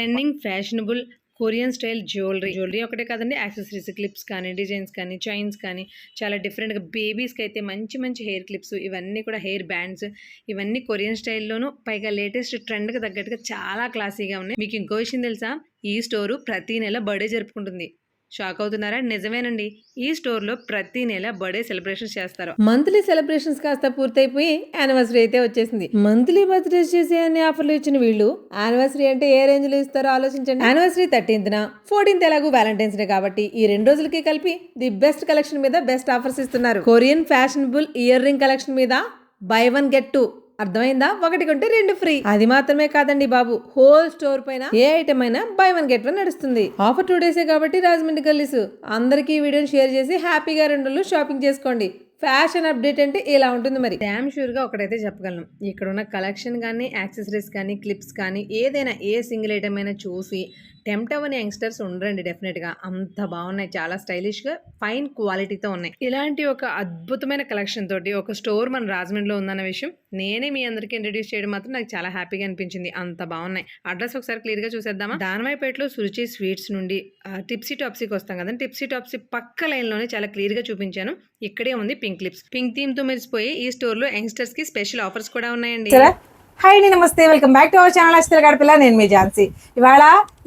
Trending fashionable Korean style jewellery ఒకటే కాదండి, accessories, clips కానీ, డిజైన్స్ కానీ, చైన్స్ కానీ చాలా డిఫరెంట్గా బేబీస్కి అయితే మంచి మంచి హెయిర్ క్లిప్స్, ఇవన్నీ కూడా హెయిర్ బ్యాండ్స్, ఇవన్నీ కొరియన్ స్టైల్లోనూ పైగా లేటెస్ట్ ట్రెండ్కి తగ్గట్టుగా చాలా క్లాసీగా ఉన్నాయి. మీకు ఇంకో విషయం తెలుసా, ఈ స్టోరు ప్రతి నెల బర్త్డే జరుపుకుంటుంది. షాక్ అవుతున్నారా? నిజమేనండి, ఈ స్టోర్లో ప్రతి నెల బర్త్డే సెలబ్రేషన్స్ చేస్తారు. మంత్లీ సెలబ్రేషన్స్ కాస్త పూర్తయిపోయి యానివర్సరీ అయితే వచ్చేసింది. మంత్లీ బర్త్డే చేసే అన్ని ఆఫర్లు ఇచ్చిన వీళ్ళు యానివర్సరీ అంటే ఏ రేంజ్ లో ఇస్తారో ఆలోచించండి. యానివర్సరీ 13th 14th ఎలాగూ వ్యాలంటైన్స్ డే కాబట్టి ఈ 2 రోజులకి కలిపి ది బెస్ట్ కలెక్షన్ మీద బెస్ట్ ఆఫర్స్ ఇస్తున్నారు. Korean fashionable year ring collection మీద బై 1 get 2, అర్థమైందా? 1 కొంటే 2 ఫ్రీ. అది మాత్రమే కాదండి బాబు, హోల్ స్టోర్ పైన ఏ ఐటమ్ అయినా బై 1 get 1 నడుస్తుంది. ఆఫర్ 2 days కాబట్టి రాజమండ్రి గల్లీస్ అందరికీ ఈ వీడియోని షేర్ చేసి హ్యాపీగా 2 రోజులు షాపింగ్ చేసుకోండి. ఫ్యాషన్ అప్డేట్ అంటే ఇలా ఉంటుంది. మరి డ్యామ్ షూర్ గా ఒకటైతే చెప్పగలను, ఇక్కడ ఉన్న కలెక్షన్ కానీ, యాక్సెసరీస్ కానీ, క్లిప్స్ కానీ, ఏదైనా ఏ సింగిల్ ఐటమ్ అయినా చూసి టెంప్ట్ అవ్వని యంగ్స్టర్స్ ఉండరండి. డెఫినెట్గా అంత బాగున్నాయి, చాలా స్టైలిష్గా ఫైన్ క్వాలిటీతో ఉన్నాయి. ఇలాంటి ఒక అద్భుతమైన కలెక్షన్ తోటి ఒక స్టోర్ మన రాజమండ్రిలో ఉందన్న విషయం నేనే మీ అందరికీ ఇంట్రడ్యూస్ చేయడం మాత్రం నాకు చాలా హ్యాపీగా అనిపించింది. అంత బాగున్నాయి. అడ్రస్ ఒకసారి క్లియర్గా చూసేద్దామా. దానవాయిపేటలో సురుచి స్వీట్స్ నుండి టిప్సీ టాప్సీకి వస్తాం కదండి. టిప్సీ టాప్సీ పక్క లైన్లోనే చాలా క్లియర్గా చూపించాను. ఇక్కడే ఉంది పింక్ క్లిప్స్. పింక్ థీమ్తో మెరిసిపోయి ఈ స్టోర్లో యంగ్స్టర్స్కి స్పెషల్ ఆఫర్స్ కూడా ఉన్నాయండి. హాయ్ అండి, నమస్తే, welcome back to our channel Ashwitha Gadapilla. నేను మీ ఝాన్సీ. ఇవాళ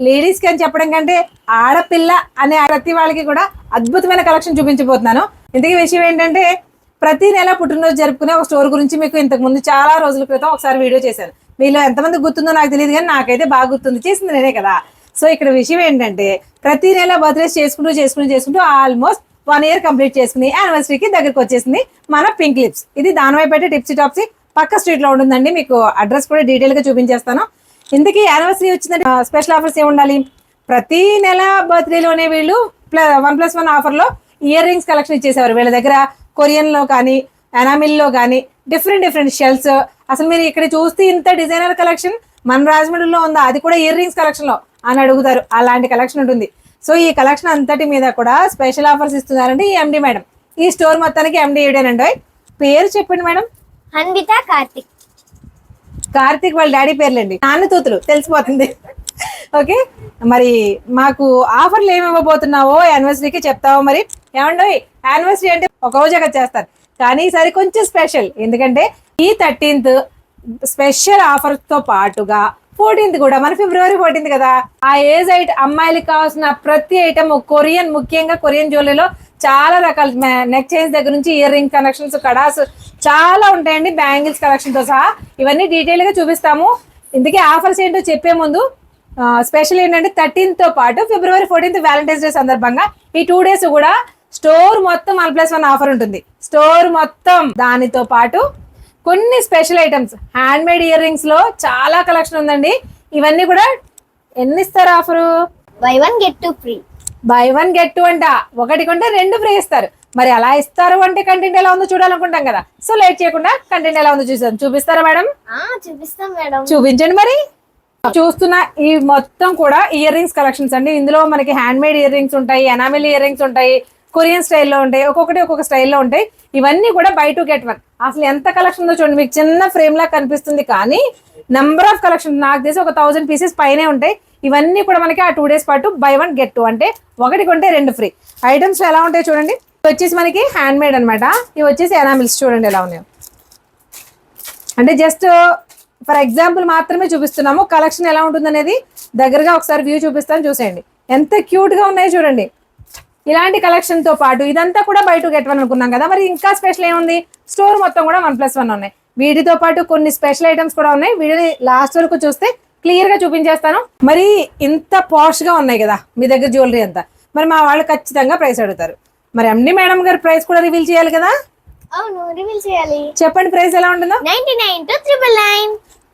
లేడీస్కి అని చెప్పడం కంటే ఆడపిల్ల అనే ప్రతి వాళ్ళకి కూడా అద్భుతమైన కలెక్షన్ చూపించబోతున్నాను. ఇంతకీ విషయం ఏంటంటే, ప్రతి నెల పుట్టినరోజు జరుపుకునే ఒక స్టోర్ గురించి మీకు ఇంతకుముందు చాలా రోజుల క్రితం ఒకసారి వీడియో చేశాను. మీలో ఎంతమంది గుర్తుందో నాకు తెలియదు, కానీ నాకైతే బాగా గుర్తుంది, చేసింది నేనే కదా. సో ఇక్కడ విషయం ఏంటంటే, ప్రతి నెల బర్త్డేస్ చేసుకుంటూ ఆల్మోస్ట్ 1 year కంప్లీట్ చేసుకుని యానివర్సరీకి దగ్గరికి వచ్చేసింది మన పింక్ లిప్స్. ఇది దానవాయిపేట టిప్సీ టాప్సీ పక్క స్ట్రీట్ లో ఉంటుందండి. మీకు అడ్రస్ కూడా డీటెయిల్ గా చూపించేస్తాను. ఇందుకీ యానివర్సరీ వచ్చిందంటే స్పెషల్ ఆఫర్స్ ఏ ఉండాలి. ప్రతి నెల బర్త్డేలోనే వీళ్ళు 1+1 ఆఫర్ లో ఇయర్ రింగ్స్ కలెక్షన్ ఇచ్చేసేవారు. వీళ్ళ దగ్గర కొరియన్ లో కానీ, ఎనామిల్ లో కానీ డిఫరెంట్ షెల్స్. అసలు మీరు ఇక్కడ చూస్తే ఇంత డిజైనర్ కలెక్షన్ మన రాజమండ్రిలో ఉందా, అది కూడా ఇయర్ రింగ్స్ కలెక్షన్ లో అని అడుగుతారు. అలాంటి కలెక్షన్ ఉంటుంది. సో ఈ కలెక్షన్ అంతటి మీద కూడా స్పెషల్ ఆఫర్స్ ఇస్తున్నారండి ఈ ఎండి మేడం. ఈ స్టోర్ మొత్తానికి ఎండి ఏడేనండి. పేరు చెప్పండి మేడం. అన్విత కార్తిక్ వాళ్ళ డాడీ పేర్లండి. నాన్న తూతులు తెలిసిపోతుంది. ఓకే, మరి మాకు ఆఫర్లు ఏమి ఇవ్వబోతున్నావో యానివర్సరీకి చెప్తావో. మరి ఏమండో, యానివర్సరీ అంటే ఒక రోజు అక్కడ చేస్తారు, కానీ ఈసారి కొంచెం స్పెషల్. ఎందుకంటే ఈ 13th స్పెషల్ ఆఫర్ తో పాటుగా 14th కూడా, మన February 14th కదా, ఆ ఏజ్ అమ్మాయిలకు కావాల్సిన ప్రతి ఐటమ్ కొరియన్, ముఖ్యంగా కొరియన్ జ్యువెలరీలో చాలా రకాల నెక్ చైన్స్ దగ్గర నుంచి ఇయర్ రింగ్ కనెక్షన్స్, కడాస్ చాలా ఉంటాయండి, బ్యాంగిల్స్ కలెక్షన్ తో సహా. ఇవన్నీ డీటెయిల్ గా చూపిస్తాము. ఇందుకే ఆఫర్స్ ఏంటో చెప్పే ముందు స్పెషల్ ఏంటంటే 13th తో పాటు February 14th వ్యాలంటైన్స్ డే సందర్భంగా ఈ 2 days కూడా స్టోర్ మొత్తం 1+1 ఆఫర్ ఉంటుంది. స్టోర్ మొత్తం. దానితో పాటు కొన్ని special items, hand made ear rings లో చాలా కలెక్షన్ ఉందండి. ఇవన్నీ కూడా ఎన్ని ఇస్తారు offer? By 1 get 2 free. By 1 get 2 అంట, 1 కొంటే 2 ఫ్రీ ఇస్తారు. మరి అలా ఇస్తారు అంటే కంటెంట్ ఎలా ఉందో చూడాలనుకుంటాం కదా. సో లేట్ చేయకుండా కంటెంట్ ఎలా ఉందో చూపిస్తారా మేడం? చూపిస్తాం మేడం. చూపించండి. మరి చూస్తున్న ఈ మొత్తం కూడా ఇయర్ రింగ్స్ కలెక్షన్స్ అండి. ఇందులో మనకి హ్యాండ్ మేడ్ ఇయర్ రింగ్స్ ఉంటాయి, ఎనామిల్ ఇయర్ రింగ్స్ ఉంటాయి, కొరియన్ స్టైల్లో ఉంటాయి, ఒక్కొక్క స్టైల్లో ఉంటాయి. ఇవన్నీ కూడా బై 2 get 1. అసలు ఎంత కలెక్షన్ ఉందో చూడండి. మీకు చిన్న ఫ్రేమ్ లా కనిపిస్తుంది, కానీ నెంబర్ ఆఫ్ కలెక్షన్ నాకు తెలిసి ఒక 1000 pieces పైనే ఉంటాయి. ఇవన్నీ కూడా మనకి ఆ 2 days పాటు బై 1 get 2 అంటే 1 కొంటే 2 ఫ్రీ. ఐటమ్స్ ఎలా ఉంటాయి చూడండి. ఇవి వచ్చేసి మనకి హ్యాండ్ మేడ్ అనమాట. ఇవి వచ్చేసి ఎనామిల్స్ చూడండి ఎలా ఉన్నాయో. అంటే జస్ట్ ఫర్ ఎగ్జాంపుల్ మాత్రమే చూపిస్తున్నాము. కలెక్షన్ ఎలా ఉంటుంది అనేది దగ్గరగా ఒకసారి వ్యూ చూపిస్తాను, చూసేయండి. ఎంత క్యూట్ గా ఉన్నాయో చూడండి. ఇలాంటి కలెక్షన్ తో పాటు ఇదంతా కూడా బై 2 get 1 అనుకున్నాం కదా. మరి ఇంకా స్పెషల్ ఏముంది? స్టోర్ మొత్తం కూడా 1+1 ఉన్నాయి. వీటితో పాటు కొన్ని స్పెషల్ ఐటమ్స్ కూడా ఉన్నాయి. వీడియోని లాస్ట్ వరకు చూస్తే క్లియర్ గా చూపించేస్తాను. మరి ఇంత పాష్ గా ఉన్నాయి కదా మీ దగ్గర జ్యువెలరీ అంతా, మరి మా వాళ్ళు ఖచ్చితంగా ప్రైస్ అడుగుతారు. మరి ఎండి మేడం గారు ప్రైస్ కూడా రివీల్ చేయాలి కదా. అవును, రివీల్ చేయాలి. చెప్పండి ప్రైస్ ఎలా ఉంటుందో. 99 to 999.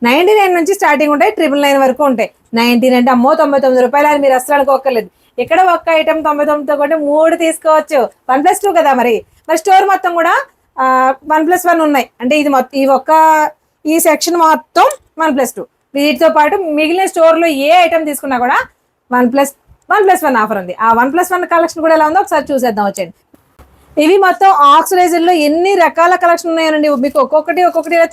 99 నుంచి స్టార్టింగ్ ఉంటాయి, 999 వరకు ఉంటాయి. 99 అంటే అమ్మో 99 రూపాయలు అని మీరు అసలు అనుకోక్కర్లేదు. ఇక్కడ ఒక్క ఐటమ్ 99తో కొంటే 3 తీసుకోవచ్చు. 1+2 కదా. మరి స్టోర్ మొత్తం కూడా 1+1 ఉన్నాయి. అంటే ఇది మొత్తం ఈ సెక్షన్ మొత్తం 1+2. వీటితో పాటు మిగిలిన స్టోర్లో ఏ ఐటమ్ తీసుకున్నా కూడా 1+1 ఆఫర్ ఉంది. ఆ 1+1 కలెక్షన్ కూడా ఎలా ఉందో ఒకసారి చూసేద్దాం, వచ్చేయండి. ఇవి మొత్తం ఆక్సిడైజర్లో ఎన్ని రకాల కలెక్షన్ ఉన్నాయండి. మీకు ఒక్కొక్కటి ఇలా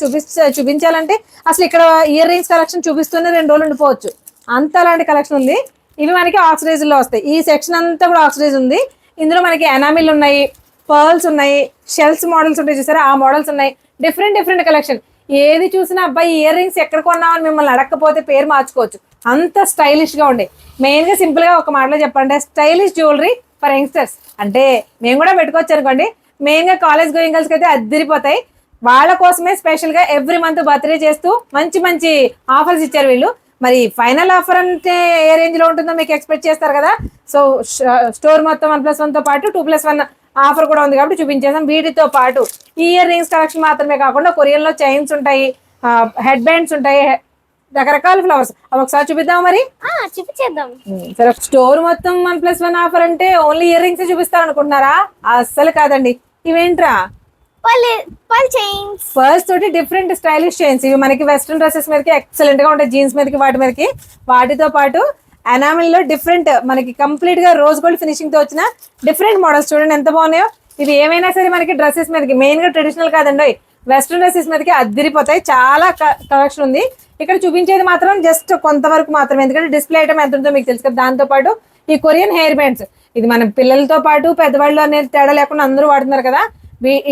చూపించాలంటే అసలు ఇక్కడ ఇయర్ రింగ్స్ కలెక్షన్ చూపిస్తూనే 2 రోజులు ఉండిపోవచ్చు. అంత అలాంటి కలెక్షన్ ఉంది. ఇవి మనకి ఆక్సిడైజ్లో వస్తాయి. ఈ సెక్షన్ అంతా కూడా ఆక్సిడైజ్ ఉంది. ఇందులో మనకి ఎనామిల్ ఉన్నాయి, పర్ల్స్ ఉన్నాయి, షెల్స్ మోడల్స్ ఉంటాయి చూసారా, ఆ మోడల్స్ ఉన్నాయి. Different collection. ఏది చూసినా అబ్బాయి ఇయర్ రింగ్స్ ఎక్కడ కొన్నామని మిమ్మల్ని అడగకపోతే పేరు మార్చుకోవచ్చు, అంత స్టైలిష్గా ఉండే. మెయిన్గా సింపుల్గా ఒక మాటలో చెప్పండి, స్టైలిష్ జ్యువెలరీ ఫర్ యంగ్స్టర్స్. అంటే మేము కూడా పెట్టుకోవచ్చు అనుకోండి. మెయిన్గా కాలేజ్ గోయింగ్ గర్ల్స్కి అయితే అద్దరిపోతాయి. వాళ్ళ కోసమే స్పెషల్గా ఎవ్రీ మంత్ బర్త్డే చేస్తూ మంచి ఆఫర్స్ ఇచ్చారు వీళ్ళు. మరి ఫైనల్ ఆఫర్ అంటే ఏ రేంజ్లో ఉంటుందో మీకు ఎక్స్పెక్ట్ చేస్తారు కదా. సో స్టోర్ మొత్తం 1+1తో పాటు 2+1 ఆఫర్ కూడా ఉంది కాబట్టి చూపించేసాం. వీటితో పాటు ఇయర్ రింగ్స్ కలెక్షన్ మాత్రమే కాకుండా కొరియన్లో చైన్స్ ఉంటాయి, హెడ్ బ్యాండ్స్ ఉంటాయి, రకరకాల ఫ్లవర్స్. అవి ఒకసారి చూపిద్దాం మరి. చూపించేద్దాం. సరే, స్టోర్ మొత్తం 1+1 ఆఫర్ అంటే ఓన్లీ ఇయర్ రింగ్స్ చూపిస్తారు అనుకుంటున్నారా? అస్సలు కాదండి. ఇవేంట్రా? Pearl chains. పర్ల్స్ తోటి డిఫరెంట్ స్టైలిష్ చైన్స్. ఇవి మనకి వెస్ట్రన్ డ్రెస్సెస్ మీదకి ఎక్సలెంట్ గా ఉంటాయి, జీన్స్ మీదకి వాటి మీదకి. వాటితో పాటు ఎనామిల్ లో డిఫరెంట్ మనకి కంప్లీట్ గా రోజ్ గోల్డ్ ఫినిషింగ్ తో వచ్చిన డిఫరెంట్ మోడల్స్ చూడండి ఎంత బాగున్నాయో. ఇవి ఏమైనా సరే మనకి డ్రెస్సెస్ మీదకి, మెయిన్ గా ట్రెడిషనల్ కాదండి, వెస్ట్రన్ డ్రెస్సెస్ మీదకి అద్దరిపోతాయి. చాలా కలెక్షన్ ఉంది. ఇక్కడ చూపించేది మాత్రం జస్ట్ కొంతవరకు మాత్రమే, ఎందుకంటే డిస్ప్లే ఐటమ్ ఎంత ఉందో మీకు తెలుసు కదా. దాంతో పాటు ఈ కొరియన్ హెయిర్ బ్యాండ్స్, ఇది మన పిల్లలతో పాటు పెద్దవాళ్ళు అనేది తేడా లేకుండా అందరూ వాడుతున్నారు కదా.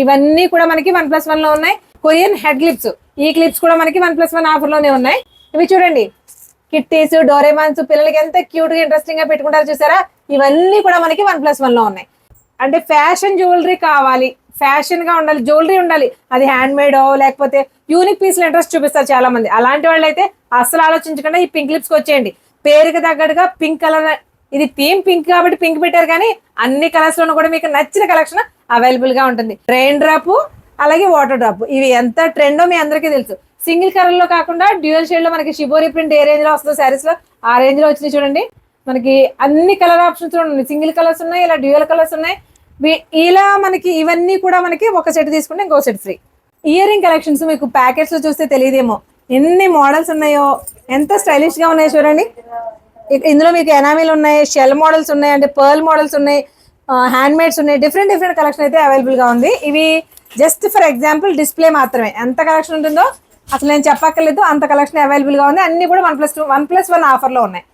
ఇవన్నీ కూడా మనకి 1+1 లో ఉన్నాయి. కొరియన్ హెడ్ క్లిప్స్, ఈ క్లిప్స్ కూడా మనకి 1+1 ఆఫర్ లోనే ఉన్నాయి. ఇవి చూడండి, కిట్టీస్, డోరేమాన్స్, పిల్లలకి ఎంత క్యూట్ గా ఇంట్రెస్టింగ్ గా పెట్టుకుంటారు చూసారా. ఇవన్నీ కూడా మనకి 1+1 లో ఉన్నాయి. అంటే ఫ్యాషన్ జ్యువెలరీ కావాలి, ఫ్యాషన్ గా ఉండాలి, జ్యువెలరీ ఉండాలి, అది హ్యాండ్ మేడో లేకపోతే యూనిక్ పీస్లో ఇంట్రెస్ట్ చూపిస్తారు చాలా మంది. అలాంటి వాళ్ళు అయితే అస్సలు ఆలోచించకుండా ఈ పింక్ క్లిప్స్కి వచ్చేయండి. పేరుకి తగ్గట్టుగా పింక్ కలర్, ఇది థీమ్ పింక్ కాబట్టి పింక్ పెట్టారు, కానీ అన్ని కలర్స్ లోనూ కూడా మీకు నచ్చిన కలెక్షన్ అవైలబుల్ గా ఉంటుంది. రెయిన్ డ్రాప్ అలాగే వాటర్ డ్రాప్, ఇవి ఎంత ట్రెండో మీ అందరికీ తెలుసు. సింగిల్ కలర్ లో కాకుండా డ్యూయల్ షేడ్ లో మనకి షిబోరి ప్రింట్ ఏ రేంజ్ లో వస్తుందో శారీస్ లో ఆ రేంజ్ లో వచ్చినాయి చూడండి. మనకి అన్ని కలర్ ఆప్షన్స్ ఉన్నాయి, సింగిల్ కలర్స్ ఉన్నాయి, ఇలా డ్యూయల్ కలర్స్ ఉన్నాయి. ఇలా మనకి ఇవన్నీ కూడా మనకి ఒక సెట్ తీసుకుంటే ఇంకో set free. Ear ring collections మీకు ప్యాకెట్స్ లో చూస్తే తెలియదేమో ఎన్ని మోడల్స్ ఉన్నాయో, ఎంత స్టైలిష్ గా ఉన్నాయో చూడండి. ఇందులో మీకు ఎనామిల్ ఉన్నాయి, షెల్ మోడల్స్ ఉన్నాయి, అంటే పర్ల్ మోడల్స్ ఉన్నాయి, హ్యాండ్ మేడ్స్ ఉన్నాయి. డిఫరెంట్ కలెక్షన్ అయితే అవైలబుల్ గా ఉంది. ఇవి జస్ట్ ఫర్ ఎగ్జాంపుల్ డిస్ప్లే మాత్రమే. ఎంత కలెక్షన్ ఉంటుందో అసలు నేను చెప్పక్కర్లేదు, అంత కలెక్షన్ అవైలబుల్ గా ఉంది. అన్ని కూడా 1+1 ఆఫర్ లో ఉన్నాయి.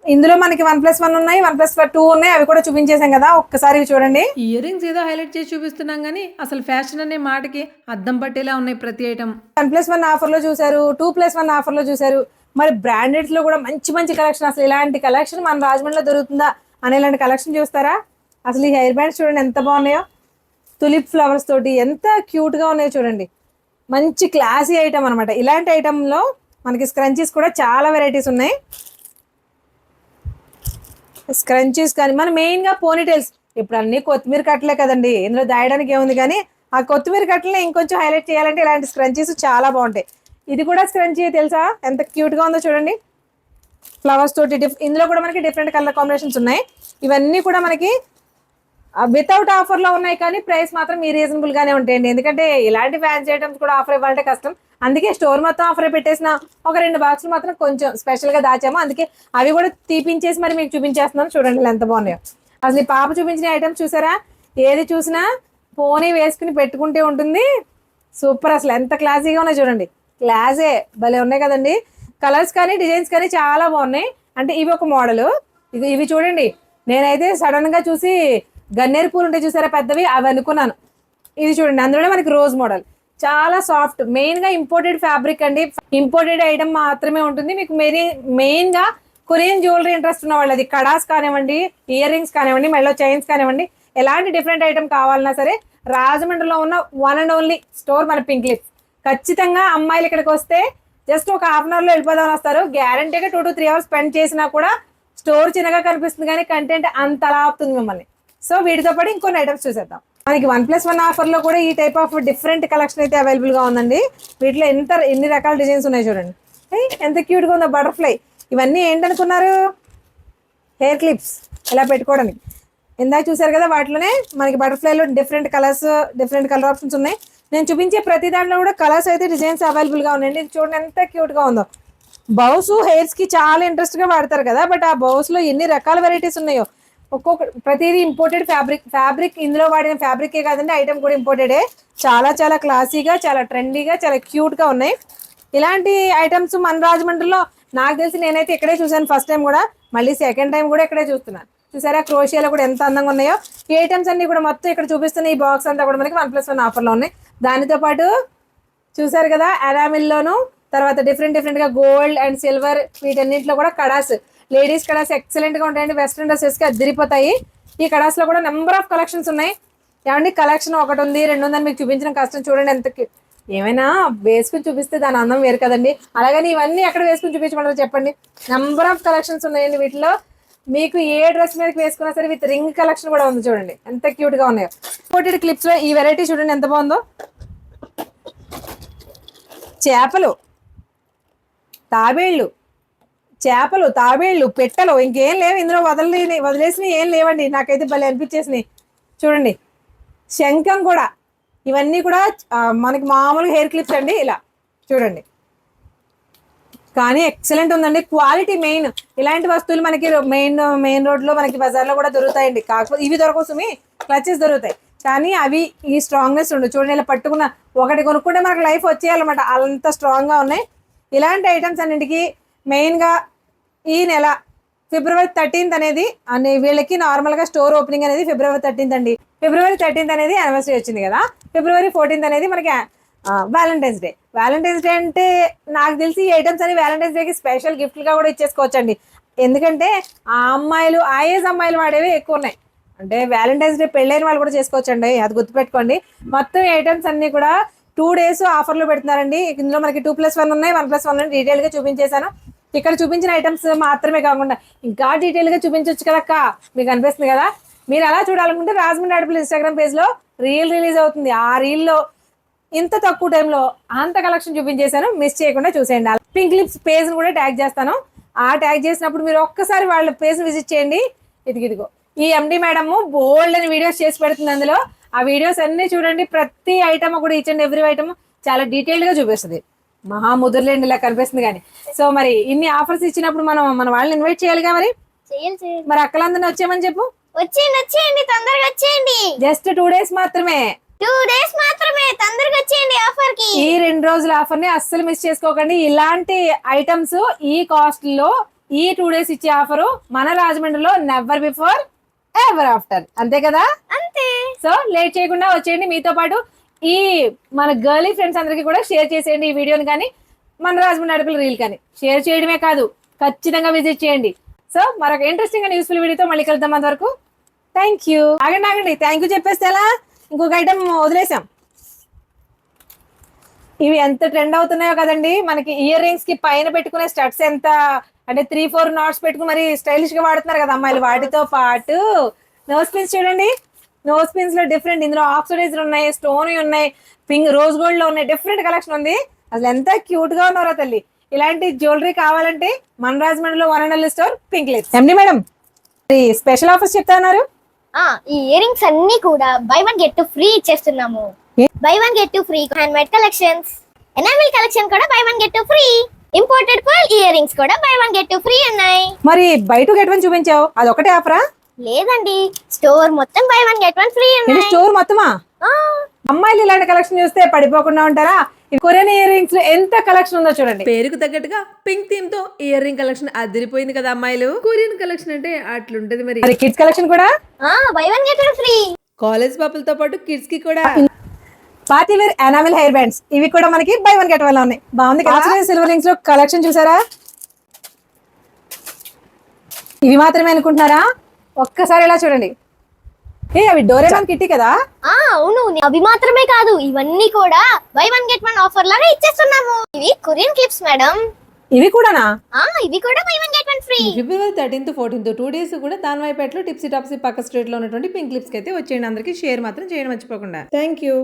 ఇందులో మనకి 1+1 ఉన్నాయి, 1+2 ఉన్నాయి, అవి కూడా చూపించేసాం కదా. ఒక్కసారి ఇవి చూడండి. ఇయర్ రింగ్స్ ఏదో హైలైట్ చేసి చూపిస్తున్నాం కానీ అసలు ఫ్యాషన్ అనే మాటకి అద్దం పట్టేలా ఉన్నాయి ప్రతి ఐటమ్. 1+1 ఆఫర్ లో చూసారు, 2+1 ఆఫర్ లో చూసారు. మరి బ్రాండెడ్స్ లో కూడా మంచి కలెక్షన్. అసలు ఇలాంటి కలెక్షన్ మన రాజమండ్రిలో దొరుకుతుందా అని ఇలాంటి కలెక్షన్ చూస్తారా? అసలు ఈ హెయిర్ బ్యాండ్స్ చూడండి ఎంత బాగున్నాయో, తులిప్ ఫ్లవర్స్ తోటి ఎంత క్యూట్ గా ఉన్నాయో చూడండి. మంచి క్లాసీ ఐటమ్ అనమాట. ఇలాంటి ఐటమ్ లో మనకి స్క్రంచీస్ కూడా చాలా వెరైటీస్ ఉన్నాయి. స్క్రంచీస్ కానీ మన మెయిన్గా పోనీటైల్స్, ఇప్పుడు అన్ని కొత్తిమీర కట్టలే కదండి, ఇందులో దాయడానికి ఏముంది, కానీ ఆ కొత్తిమీర కట్టలే ఇంకొంచెం హైలైట్ చేయాలంటే ఇలాంటి స్క్రంచీస్ చాలా బాగుంటాయి. ఇది కూడా స్క్రంచీ తెలుసా ఎంత క్యూట్గా ఉందో చూడండి, ఫ్లవర్స్ తోటి. ఇందులో కూడా మనకి డిఫరెంట్ కలర్ కాంబినేషన్స్ ఉన్నాయి. ఇవన్నీ కూడా మనకి వితౌట్ ఆఫర్లో ఉన్నాయి, కానీ ప్రైస్ మాత్రం ఈ రీజనబుల్గానే ఉంటాయండి. ఎందుకంటే ఇలాంటి ఫ్యాన్సీ ఐటమ్స్ కూడా ఆఫర్ ఇవ్వాలంటే కష్టం. అందుకే స్టోర్ మొత్తం ఆఫర్ పెట్టేసిన ఒక 2 బాక్సులు మాత్రం కొంచెం స్పెషల్గా దాచాము. అందుకే అవి కూడా తీపించేసి మరి మీకు చూపించేస్తున్నాను. చూడండి ఎంత బాగున్నాయో. అసలు ఈ పాప చూపించిన ఐటమ్స్ చూసారా, ఏది చూసినా పోనీ వేసుకుని పెట్టుకుంటే ఉంటుంది. సూపర్, అసలు ఎంత క్లాసీగా ఉన్నాయి చూడండి. క్లాసే భలే ఉన్నాయి కదండి. కలర్స్ కానీ డిజైన్స్ కానీ చాలా బాగున్నాయి. అంటే ఇవి ఒక మోడలు, ఇవి చూడండి. నేనైతే సడన్గా చూసి గన్నేరు పూలు ఉంటాయి చూసారా పెద్దవి, అవి అనుకున్నాను. ఇది చూడండి, అందులోనే మనకి రోజ్ మోడల్, చాలా సాఫ్ట్. మెయిన్గా ఇంపోర్టెడ్ ఫ్యాబ్రిక్ అండి, ఇంపోర్టెడ్ ఐటమ్ మాత్రమే ఉంటుంది. మీకు మెయిన్గా కొరియన్ జ్యువెలరీ ఇంట్రెస్ట్ ఉన్న వాళ్ళు, అది కడాస్ కానివ్వండి, ఇయర్ రింగ్స్ కానివ్వండి, మెడలో చైన్స్ కానివ్వండి, ఎలాంటి డిఫరెంట్ ఐటమ్ కావాలన్నా సరే రాజమండ్రిలో ఉన్న వన్ అండ్ ఓన్లీ స్టోర్ మన పింక్ క్లిప్స్. ఖచ్చితంగా అమ్మాయిలు ఇక్కడికి వస్తే జస్ట్ ఒక హాఫ్ అన్ అవర్లో వెళ్ళిపోదామని వస్తారు. గ్యారంటీగా 2 to 3 hours స్పెండ్ చేసినా కూడా స్టోర్ చిన్నగా కనిపిస్తుంది, కానీ కంటెంట్ అంత అలా ఆపుతుంది మిమ్మల్ని. సో వీటితో పాటు ఇంకొన్ని ఐటమ్స్ చూసేద్దాం. మనకి 1+1 ఆఫర్లో కూడా ఈ టైప్ ఆఫ్ డిఫరెంట్ కలెక్షన్ అయితే అవైలబుల్గా ఉందండి. వీటిలో ఎన్ని రకాల డిజైన్స్ ఉన్నాయి చూడండి. ఎంత క్యూట్గా ఉందో బటర్ఫ్లై. ఇవన్నీ ఏంటనుకున్నారు? హెయిర్ క్లిప్స్ ఇలా పెట్టుకోవడానికి. ఇందాక చూసారు కదా, వాటిలోనే మనకి బటర్ఫ్లైలో different colours, different colour options ఉన్నాయి. నేను చూపించే ప్రతి దాంట్లో కూడా కలర్స్ అయితే డిజైన్స్ అవైలబుల్గా ఉన్నాయండి. ఇది చూడండి ఎంత క్యూట్గా ఉందో. బౌస్ హెయిర్స్కి చాలా ఇంట్రెస్ట్గా వాడతారు కదా, బట్ ఆ బౌస్లో ఎన్ని రకాల వెరైటీస్ ఉన్నాయో. ప్రతిదీ ఇంపోర్టెడ్ ఫ్యాబ్రిక్. ఇందులో వాడిన ఫ్యాబ్రికే కాదండి, ఐటమ్ కూడా ఇంపోర్టెడే. చాలా క్లాసీగా, చాలా ట్రెండీగా, చాలా క్యూట్గా ఉన్నాయి. ఇలాంటి ఐటమ్స్ మన రాజమండ్రిలో నాకు తెలిసి నేనైతే ఇక్కడే చూసాను ఫస్ట్ టైం కూడా, మళ్ళీ సెకండ్ టైం కూడా ఇక్కడే చూస్తున్నాను. చూసారా క్రోషియాలో కూడా ఎంత అందంగా ఉన్నాయో. ఈ ఐటమ్స్ అన్ని కూడా మొత్తం ఇక్కడ చూపిస్తున్న ఈ బాక్స్ అంతా కూడా మనకి 1+1 ఆఫర్లో ఉన్నాయి. దానితో పాటు చూసారు కదా ఎనామిల్లోను, తర్వాత డిఫరెంట్గా గోల్డ్ అండ్ సిల్వర్ వీటన్నింటిలో కూడా కడాస్, లేడీస్ కడాస్ ఎక్సలెంట్గా ఉంటాయండి. వెస్ట్రన్ డ్రెస్సెస్కి అదిరిపోతాయి. ఈ కడాస్లో కూడా నెంబర్ ఆఫ్ కలెక్షన్స్ ఉన్నాయి. ఏమండి కలెక్షన్ ఒకటి ఉంది 2 ఉందని మీకు చూపించడం కష్టం. చూడండి ఎంత ఏమైనా వేసుకుని చూపిస్తే దాని అందం వేరు కదండి. అలాగని ఇవన్నీ ఎక్కడ వేసుకుని చూపించమంటారు చెప్పండి. నెంబర్ ఆఫ్ కలెక్షన్స్ ఉన్నాయండి. వీటిలో మీకు ఏ డ్రెస్ మీదకి వేసుకున్నా సరే విత్ రింగ్ కలెక్షన్ కూడా ఉంది. చూడండి ఎంత క్యూట్గా ఉన్నాయో. ఇంపోర్టెడ్ క్లిప్స్లో ఈ వెరైటీ చూడండి ఎంత బాగుందో. చేపలు, తాబేళ్ళు, పెట్టలు, ఇంకేం లేవు ఇందులో. వదిలేసినవి ఏం లేవండి. నాకైతే భలే అనిపించేసినాయి. చూడండి శంఖం కూడా. ఇవన్నీ కూడా మనకి మామూలుగా హెయిర్ క్లిప్స్ అండి. ఇలా చూడండి కానీ ఎక్సలెంట్ ఉందండి. Quality main. ఇలాంటి వస్తువులు మనకి మెయిన్ రోడ్లో మనకి బజార్లో కూడా దొరుకుతాయండి. కాకపోతే ఇవి దొరకసుమి క్లచెస్ దొరుకుతాయి, కానీ అవి ఈ స్ట్రాంగ్నెస్ ఉండు. చూడండి ఇలా పట్టుకున్న ఒకటి కొనుక్కుంటే మనకు లైఫ్ వచ్చేయాలన్నమాట, అంత స్ట్రాంగ్గా ఉన్నాయి. ఇలాంటి ఐటమ్స్ అన్నింటికి మెయిన్గా ఈ నెల ఫిబ్రవరి 13th అనేది వీళ్ళకి నార్మల్గా స్టోర్ ఓపెనింగ్ అనేది ఫిబ్రవరి 13th అండి. ఫిబ్రవరి 13th అనేది యానివర్సరీ వచ్చింది కదా. ఫిబ్రవరి 14th అనేది మనకి వ్యాలంటైన్స్ డే. వ్యాలంటైన్స్ డే అంటే నాకు తెలిసి ఈ ఐటమ్స్ అని వ్యాలంటైన్స్ డేకి స్పెషల్ గిఫ్ట్లుగా కూడా ఇచ్చేసుకోవచ్చండి. ఎందుకంటే ఆ అమ్మాయిలు ఆ ఏజ్ అమ్మాయిలు వాడేవి ఎక్కువ ఉన్నాయి. అంటే వ్యాలంటైన్స్ డే పెళ్ళైన వాళ్ళు కూడా చేసుకోవచ్చండి, అది గుర్తుపెట్టుకోండి. మొత్తం ఐటమ్స్ అన్నీ కూడా 2 days ఆఫర్లో పెడుతున్నారండి. ఇందులో మనకి 2+1 ఉన్నాయి, 1+1 డీటెయిల్గా చూపించేశాను. ఇక్కడ చూపించిన ఐటమ్స్ మాత్రమే కాకుండా ఇంకా డీటెయిల్గా చూపించవచ్చు కదక్క. మీకు అనిపిస్తుంది కదా. మీరు అలా చూడాలనుకుంటే రాజమండ్రి ఆడపిల్ల ఇన్స్టాగ్రామ్ పేజ్లో రీల్ రిలీజ్ అవుతుంది. ఆ రీల్లో ఇంత తక్కువ టైంలో అంత కలెక్షన్ చూపించేశాను, మిస్ చేయకుండా చూసేయండి. పింక్ లిప్స్ పేజ్ని కూడా ట్యాగ్ చేస్తాను. ఆ ట్యాగ్ చేసినప్పుడు మీరు ఒక్కసారి వాళ్ళ పేజ్ విజిట్ చేయండి. ఇదిగో ఈ ఎండి మేడమ్ బోల్డ్ అని వీడియోస్ చేసి పెడుతుంది. అందులో ఆ వీడియోస్ అన్నీ చూడండి. ప్రతి ఐటమ్ కూడా ఈచ్ అండ్ ఎవ్రీ ఐటమ్ చాలా డీటెయిల్గా చూపిస్తుంది. మహా ముదురులేండి ఇలా కనిపిస్తుంది కానీ. సో మరి ఇన్ని ఆఫర్స్ ఇచ్చినప్పుడు మన వాళ్ళని ఇన్వైట్ చేయాలిగా. మరి అక్కలందరినీ వచ్చేయమని చెప్పు. వచ్చేయండి తొందరగా వచ్చేయండి. జస్ట్ 2 days మాత్రమే, 2 days మాత్రమే. తొందరగా వచ్చేయండి ఆఫర్ కి. ఈ 2 రోజుల ఆఫర్ ని అస్సలు మిస్ చేసుకోకండి. ఇలాంటి ఐటమ్స్ ఈ కాస్ట్ లో ఈ 2 days ఇచ్చే ఆఫర్ మన రాజమండ్రిలో నెవర్ బిఫోర్ ఎవర్ ఆఫ్టర్. అంతే కదా. అంతే. సో లేట్ చేయకుండా వచ్చేయండి. మీతో పాటు ఈ మన గర్లీ ఫ్రెండ్స్ అందరికీ కూడా షేర్ చేసేయండి ఈ వీడియోని. కానీ మన రాజమండ్రి ఆడపిల్ల రీల్ కానీ షేర్ చేయడమే కాదు, ఖచ్చితంగా విజిట్ చేయండి. సో మరొక ఇంట్రెస్టింగ్ అండ్ యూస్ఫుల్ వీడియోతో మళ్ళీ కలుద్దాం. అంతవరకు థ్యాంక్ యూ. ఆగండి థ్యాంక్ యూ చెప్పేస్తే ఎలా. ఇంకొక ఐటమ్ వదిలేసాం. ఇవి ఎంత ట్రెండ్ అవుతున్నాయో కదండి. మనకి ఇయర్ రింగ్స్ కి పైన పెట్టుకునే స్టడ్స్ ఎంత అంటే 3-4 knots పెట్టుకుని మరి స్టైలిష్ గా వాడుతున్నారు కదా అమ్మాయిలు. వాటితో పాటు నోస్ పిన్స్ చూడండి. నోస్ పిన్స్ లో డిఫరెంట్, ఇందులో ఆక్సిడైజర్ ఉన్నాయి, స్టోన్ ఉన్నాయి, పింక్ రోజ్ గోల్డ్ లో ఉన్నాయి, డిఫరెంట్ కలెక్షన్ ఉంది. అసలు ఎంత క్యూట్ గా ఉన్నారో తల్లి. ఇలాంటి జ్యువెలరీ కావాలంటే మన రాజమండ్రిలో 1 స్టోర్ పింక్ లిప్స్. ఎండి మేడం స్పెషల్ ఆఫర్స్ చెప్తా ఉన్నారు. ఈ ఇయర్ రింగ్స్ అన్ని కూడా buy 1 get 2 ఫ్రీ ఇచ్చేస్తున్నాము. buy 1 get 2 free handmade collections, enamel collection కూడా buy 1 get 2 free. Imported pearl earrings కూడా buy 1 get 2 ఫ్రీ ఉన్నాయి. మరి buy 2 get 1 చూపించావు, అది ఒకటే ఆఫరా? లేదండి, స్టోర్ మొత్తం buy 1 get 1 ఫ్రీ ఉన్నాయి. స్టోర్ మొత్తమా? అమ్మాయిలు ఇలాంటి కలెక్షన్ చూస్తే పడిపోకుండా ఉంటారా? కొరియన్ ఇయర్ రింగ్స్ లో ఎంత కలెక్షన్ ఉందో చూడండి. పేరుకు తగ్గట్టుగా పింక్ థీమ్ తో ఇయర్ రింగ్ కలెక్షన్ అదిరిపోయింది కదా అమ్మాయిలు. కొరియన్ కలెక్షన్ అంటే అట్లుంటది. మరి కిడ్స్ కలెక్షన్ కూడా buy 1 get 1 ఫ్రీ. కాలేజ్ పాపలతో పాటు కిడ్స్ కి కూడా party wear enamel hair bands ఇవి కూడా మనకి buy 1 get 1 లో ఉన్నాయి. బాగుంది కదా. సిల్వర్ రింగ్స్ లో కలెక్షన్ చూసారా? ఇవి మాత్రమే అనుకుంటున్నారా? ఒక్కసారి ఇలా చూడండి. అవి డోరేమాన్ కిట్టి కదా. అవును, అవి మాత్రమే కాదు, ఇవన్నీ కూడా buy 1 get 1 ఆఫర్ లాగా ఇచ్చేస్తున్నాము. ఇవి కొరియన్ క్లిప్స్ మేడం. ఇవి కూడానా? ఇవి కూడా buy 1 get 1 ఫ్రీ. ఫిబ్రవరి 13th 14th 2 days కూడా దానివైపేటలో టిప్సీ టాప్సీ పక్క స్ట్రీట్ లో ఉన్నటువంటి పింక్ క్లిప్స్ కి అయితే వచ్చేయండి. అందరికి షేర్ మాత్రం చేయడం మర్చిపోకుండా. Thank you.